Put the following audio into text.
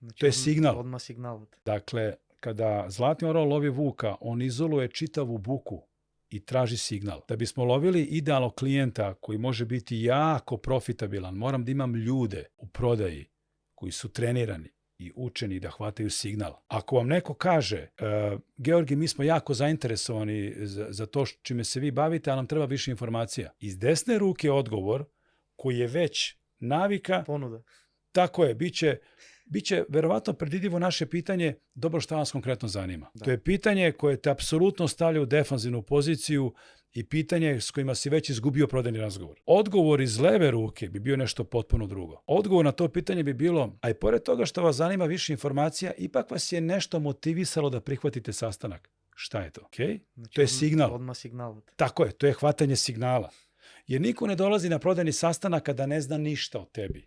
Znači, To je signal. Odmah signal. Dakle, kada zlatni orao lovi vuka, on izoluje čitavu buku i traži signal. Da bismo lovili idealnog klijenta koji može biti jako profitabilan, moram da imam ljude u prodaji koji su trenirani i učeni da hvataju signal. Ako vam neko kaže, Georgi, mi smo jako zainteresovani za to čime se vi bavite, a nam treba više informacija. Iz desne ruke odgovor koji je već navika. Ponuda. Tako je, biće verovatno predvidivo naše pitanje, dobro, šta vas konkretno zanima. Da. To je pitanje koje te apsolutno stavlja u defanzivnu poziciju i pitanje s kojima si već izgubio prodajni razgovor. Odgovor iz leve ruke bi bio nešto potpuno drugo. Odgovor na to pitanje bi bilo, a i pored toga što vas zanima više informacija, ipak vas je nešto motivisalo da prihvatite sastanak. Šta je to? Okay? Znači, to je signal. Odmah signal. Tako je, to je hvatanje signala. Jer niko ne dolazi na prodajni sastanak kada ne zna ništa o tebi.